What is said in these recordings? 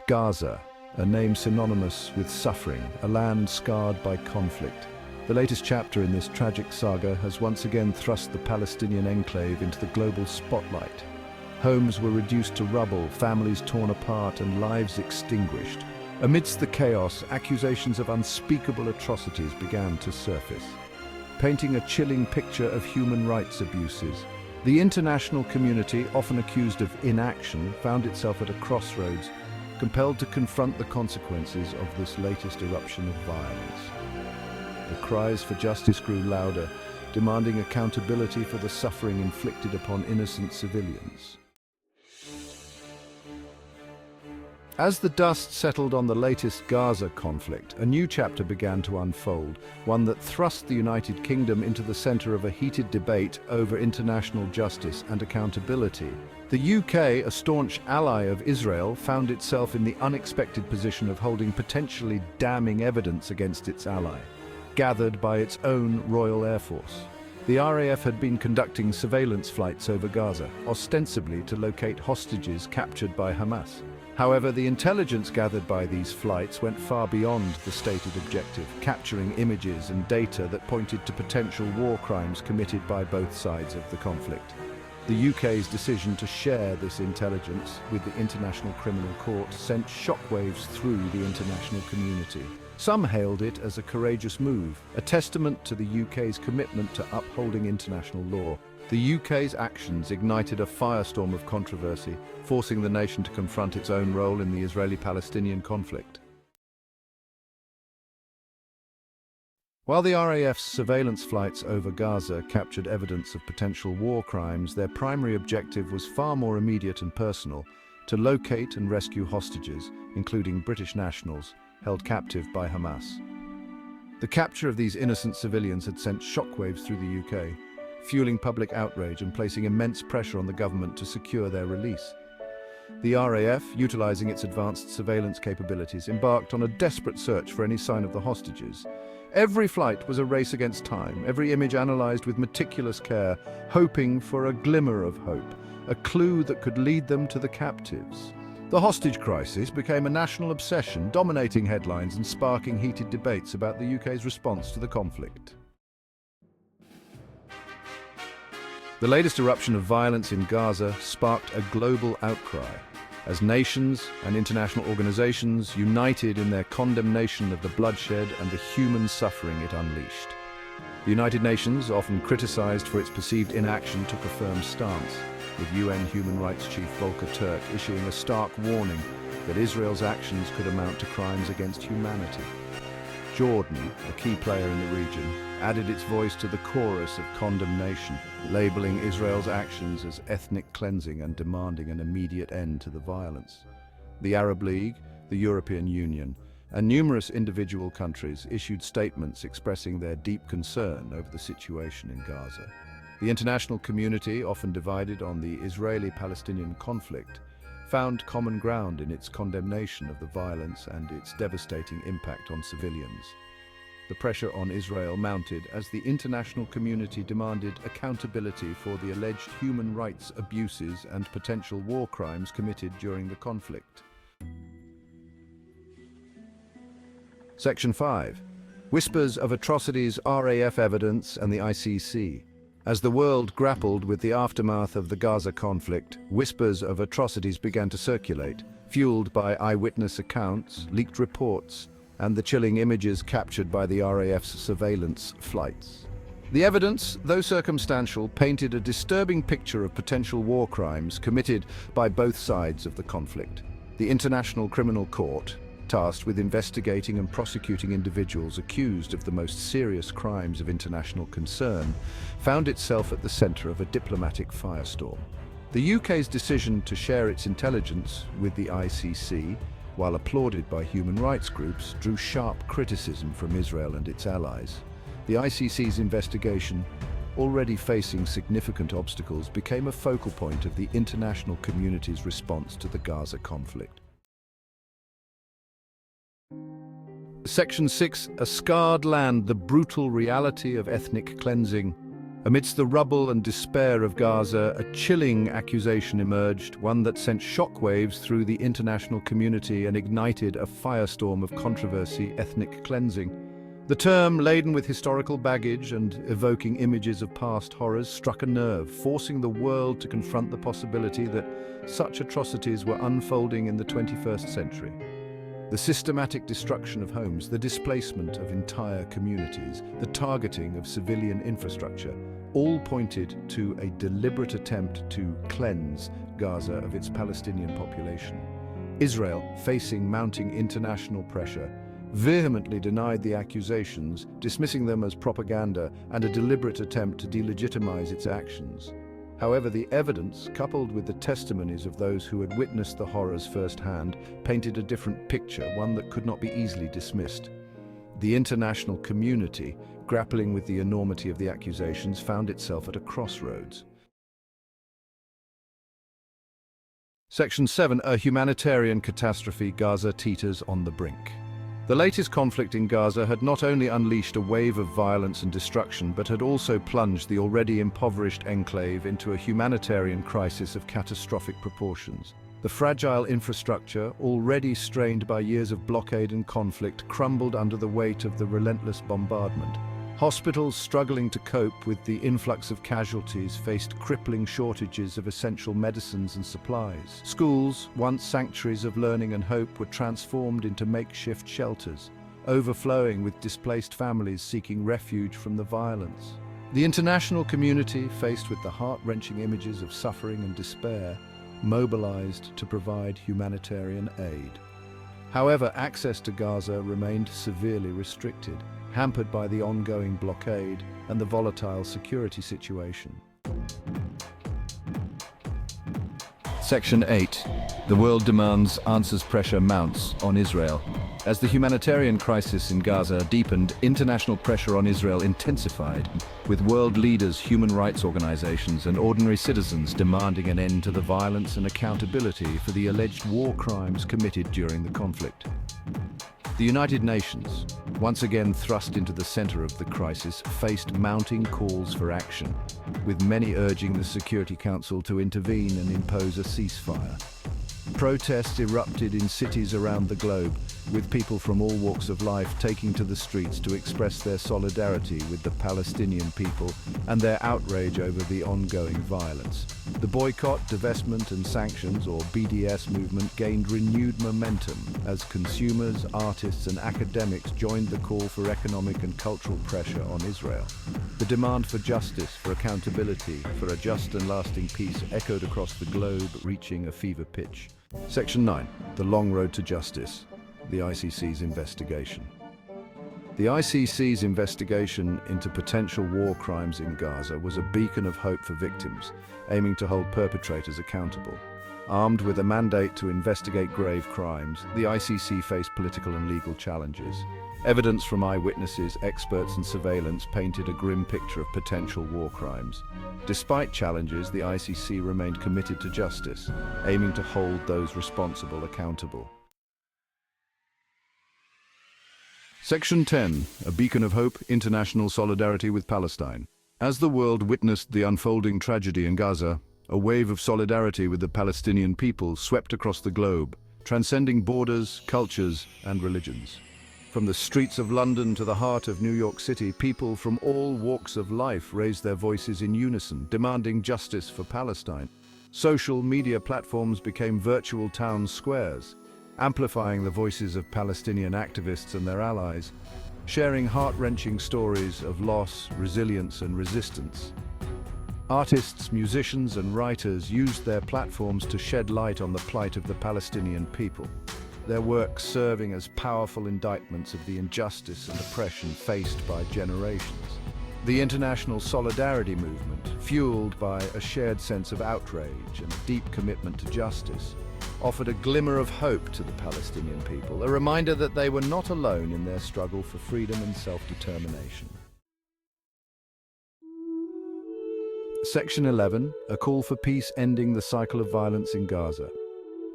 Gaza, a name synonymous with suffering, a land scarred by conflict. The latest chapter in this tragic saga has once again thrust the Palestinian enclave into the global spotlight. Homes were reduced to rubble, families torn apart, and lives extinguished. Amidst the chaos, accusations of unspeakable atrocities began to surface, painting a chilling picture of human rights abuses. The international community, often accused of inaction, found itself at a crossroads, compelled to confront the consequences of this latest eruption of violence. The cries for justice grew louder, demanding accountability for the suffering inflicted upon innocent civilians. As the dust settled on the latest Gaza conflict, a new chapter began to unfold, one that thrust the United Kingdom into the center of a heated debate over international justice and accountability. The UK, a staunch ally of Israel, found itself in the unexpected position of holding potentially damning evidence against its ally, gathered by its own Royal Air Force. The RAF had been conducting surveillance flights over Gaza, ostensibly to locate hostages captured by Hamas. However, the intelligence gathered by these flights went far beyond the stated objective, capturing images and data that pointed to potential war crimes committed by both sides of the conflict. The UK's decision to share this intelligence with the International Criminal Court sent shockwaves through the international community. Some hailed it as a courageous move, a testament to the UK's commitment to upholding international law. The UK's actions ignited a firestorm of controversy, forcing the nation to confront its own role in the Israeli-Palestinian conflict. While the RAF's surveillance flights over Gaza captured evidence of potential war crimes, their primary objective was far more immediate and personal: to locate and rescue hostages, including British nationals, held captive by Hamas. The capture of these innocent civilians had sent shockwaves through the UK, fueling public outrage and placing immense pressure on the government to secure their release. The RAF, utilizing its advanced surveillance capabilities, embarked on a desperate search for any sign of the hostages. Every flight was a race against time, every image analyzed with meticulous care, hoping for a glimmer of hope, a clue that could lead them to the captives. The hostage crisis became a national obsession, dominating headlines and sparking heated debates about the UK's response to the conflict. The latest eruption of violence in Gaza sparked a global outcry, as nations and international organizations united in their condemnation of the bloodshed and the human suffering it unleashed. The United Nations, often criticized for its perceived inaction, took a firm stance, with UN Human Rights Chief Volker Turk issuing a stark warning that Israel's actions could amount to crimes against humanity. Jordan, a key player in the region, added its voice to the chorus of condemnation, labeling Israel's actions as ethnic cleansing and demanding an immediate end to the violence. The Arab League, the European Union, and numerous individual countries issued statements expressing their deep concern over the situation in Gaza. The international community, often divided on the Israeli-Palestinian conflict, found common ground in its condemnation of the violence and its devastating impact on civilians. The pressure on Israel mounted as the international community demanded accountability for the alleged human rights abuses and potential war crimes committed during the conflict. Section 5. Whispers of atrocities, RAF evidence and the ICC. As the world grappled with the aftermath of the Gaza conflict, whispers of atrocities began to circulate, fueled by eyewitness accounts, leaked reports, and the chilling images captured by the RAF's surveillance flights. The evidence, though circumstantial, painted a disturbing picture of potential war crimes committed by both sides of the conflict. The International Criminal Court, tasked with investigating and prosecuting individuals accused of the most serious crimes of international concern, found itself at the center of a diplomatic firestorm. The UK's decision to share its intelligence with the ICC, while applauded by human rights groups, drew sharp criticism from Israel and its allies. The ICC's investigation, already facing significant obstacles, became a focal point of the international community's response to the Gaza conflict. Section 6, A Scarred Land, the Brutal Reality of Ethnic Cleansing. Amidst the rubble and despair of Gaza, a chilling accusation emerged, one that sent shockwaves through the international community and ignited a firestorm of controversy: ethnic cleansing. The term, laden with historical baggage and evoking images of past horrors, struck a nerve, forcing the world to confront the possibility that such atrocities were unfolding in the 21st century. The systematic destruction of homes, the displacement of entire communities, the targeting of civilian infrastructure, all pointed to a deliberate attempt to cleanse Gaza of its Palestinian population. Israel, facing mounting international pressure, vehemently denied the accusations, dismissing them as propaganda and a deliberate attempt to delegitimize its actions. However, the evidence, coupled with the testimonies of those who had witnessed the horrors firsthand, painted a different picture, one that could not be easily dismissed. The international community, grappling with the enormity of the accusations, found itself at a crossroads. Section 7. A humanitarian catastrophe. Gaza teeters on the brink. The latest conflict in Gaza had not only unleashed a wave of violence and destruction, but had also plunged the already impoverished enclave into a humanitarian crisis of catastrophic proportions. The fragile infrastructure, already strained by years of blockade and conflict, crumbled under the weight of the relentless bombardment. Hospitals struggling to cope with the influx of casualties faced crippling shortages of essential medicines and supplies. Schools, once sanctuaries of learning and hope, were transformed into makeshift shelters, overflowing with displaced families seeking refuge from the violence. The international community, faced with the heart-wrenching images of suffering and despair, mobilized to provide humanitarian aid. However, access to Gaza remained severely restricted, hampered by the ongoing blockade and the volatile security situation. Section 8. The world demands answers. Pressure mounts on Israel. As the humanitarian crisis in Gaza deepened, international pressure on Israel intensified, with world leaders, human rights organizations, and ordinary citizens demanding an end to the violence and accountability for the alleged war crimes committed during the conflict. The United Nations, once again thrust into the center of the crisis, faced mounting calls for action, with many urging the Security Council to intervene and impose a ceasefire. Protests erupted in cities around the globe, with people from all walks of life taking to the streets to express their solidarity with the Palestinian people and their outrage over the ongoing violence. The boycott, divestment and sanctions, or BDS movement, gained renewed momentum as consumers, artists and academics joined the call for economic and cultural pressure on Israel. The demand for justice, for accountability, for a just and lasting peace echoed across the globe, reaching a fever pitch. Section 9. The long road to justice. The ICC's investigation. The ICC's investigation into potential war crimes in Gaza was a beacon of hope for victims, aiming to hold perpetrators accountable. Armed with a mandate to investigate grave crimes, the ICC faced political and legal challenges. Evidence from eyewitnesses, experts and surveillance painted a grim picture of potential war crimes. Despite challenges, the ICC remained committed to justice, aiming to hold those responsible accountable. Section 10. A beacon of hope, international solidarity with Palestine. As the world witnessed the unfolding tragedy in Gaza, a wave of solidarity with the Palestinian people swept across the globe, transcending borders, cultures, and religions. From the streets of London to the heart of New York City, people from all walks of life raised their voices in unison, demanding justice for Palestine. Social media platforms became virtual town squares, amplifying the voices of Palestinian activists and their allies, sharing heart-wrenching stories of loss, resilience, and resistance. Artists, musicians, and writers used their platforms to shed light on the plight of the Palestinian people, their work serving as powerful indictments of the injustice and oppression faced by generations. The international solidarity movement, fueled by a shared sense of outrage and a deep commitment to justice, offered a glimmer of hope to the Palestinian people, a reminder that they were not alone in their struggle for freedom and self-determination. Section 11. A call for peace, ending the cycle of violence in Gaza.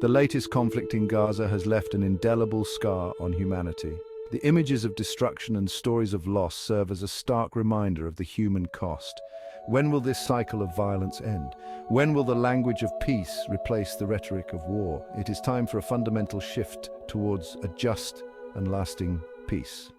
The latest conflict in Gaza has left an indelible scar on humanity. The images of destruction and stories of loss serve as a stark reminder of the human cost, When will this cycle of violence end? When will the language of peace replace the rhetoric of war? It is time for a fundamental shift towards a just and lasting peace.